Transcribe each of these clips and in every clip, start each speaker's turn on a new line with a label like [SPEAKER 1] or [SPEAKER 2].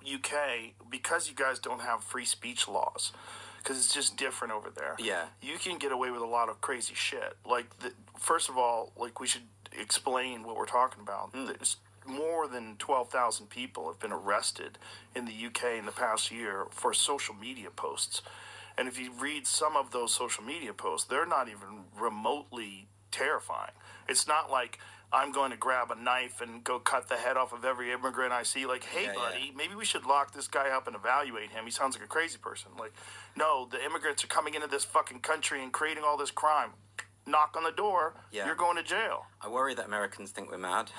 [SPEAKER 1] UK, because you guys don't have free speech laws, because it's just different over there.
[SPEAKER 2] Yeah.
[SPEAKER 1] You can get away with a lot of crazy shit. Like, first of all, like, we should explain what we're talking about. There's more than 12,000 people have been arrested in the UK in the past year for social media posts. And if you read some of those social media posts, they're not even remotely terrifying. It's not like I'm going to grab a knife and go cut the head off of every immigrant I see. Like, hey, buddy, maybe we should lock this guy up and evaluate him. He sounds like a crazy person. Like, no, the immigrants are coming into this fucking country and creating all this crime. Knock on the door, you're going to jail.
[SPEAKER 2] I worry that Americans think we're mad.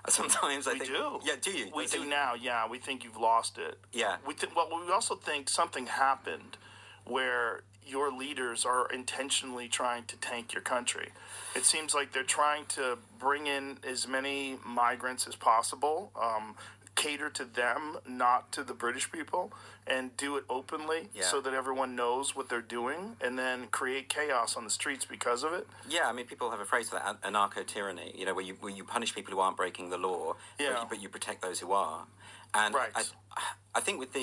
[SPEAKER 2] Sometimes I think...
[SPEAKER 1] We do.
[SPEAKER 2] Yeah, do you?
[SPEAKER 1] We do now, yeah. We think you've lost it.
[SPEAKER 2] Yeah.
[SPEAKER 1] Well, we also think something happened where your leaders are intentionally trying to tank your country. It seems like they're trying to bring in as many migrants as possible, cater to them, not to the British people, and do it openly so that everyone knows what they're doing, and then create chaos on the streets because of it.
[SPEAKER 2] Yeah, I mean, people have a phrase for that, anarcho-tyranny, you know, where you punish people who aren't breaking the law, but you protect those who are. And I think with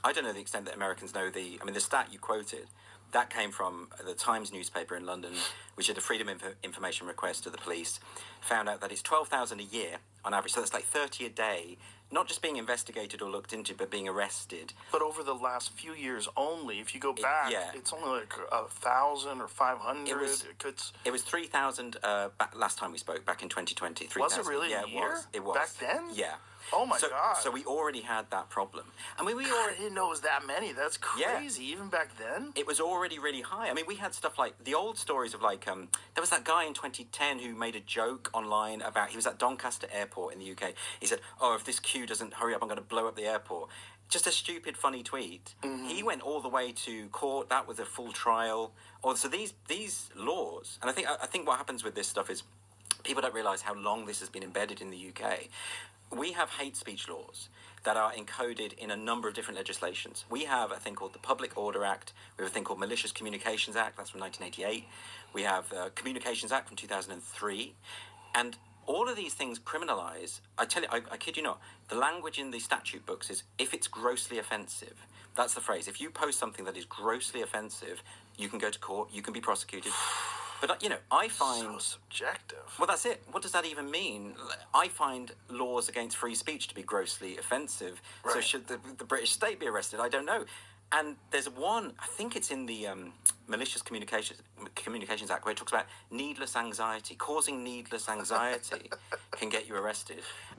[SPEAKER 2] I don't know the extent that Americans know the stat you quoted, that came from the Times newspaper in London, which had a freedom of information request to the police, found out that it's 12,000 a year on average, so that's like 30 a day, not just being investigated or looked into, but being arrested.
[SPEAKER 1] But over the last few years only, if you go back, it's only like 1,000 or 500.
[SPEAKER 2] It was 3,000 last time we spoke, back in 2020. 3,
[SPEAKER 1] was it really
[SPEAKER 2] a
[SPEAKER 1] year?
[SPEAKER 2] It was.
[SPEAKER 1] Back then?
[SPEAKER 2] Yeah.
[SPEAKER 1] Oh my God.
[SPEAKER 2] So we already had that problem. I mean,
[SPEAKER 1] I didn't know it was that many. That's crazy, even back then.
[SPEAKER 2] It was already really high. I mean, we had stuff like the old stories of like, there was that guy in 2010 who made a joke online about, he was at Doncaster Airport in the UK. He said, oh, if this queue doesn't hurry up, I'm going to blow up the airport. Just a stupid, funny tweet. Mm-hmm. He went all the way to court. That was a full trial. So these laws, and I think what happens with this stuff is people don't realise how long this has been embedded in the UK. We have hate speech laws that are encoded in a number of different legislations. We have a thing called the Public Order Act. We have a thing called Malicious Communications Act. That's from 1988. We have the Communications Act from 2003. And all of these things criminalise, I tell you, I kid you not, the language in the statute books is if it's grossly offensive. That's the phrase. If you post something that is grossly offensive, you can go to court, you can be prosecuted. But, I find...
[SPEAKER 1] So subjective.
[SPEAKER 2] Well, that's it. What does that even mean? I find laws against free speech to be grossly offensive. Right. So should the British state be arrested? I don't know. And there's one, I think it's in the Malicious Communications Act, where it talks about needless anxiety. Causing needless anxiety can get you arrested.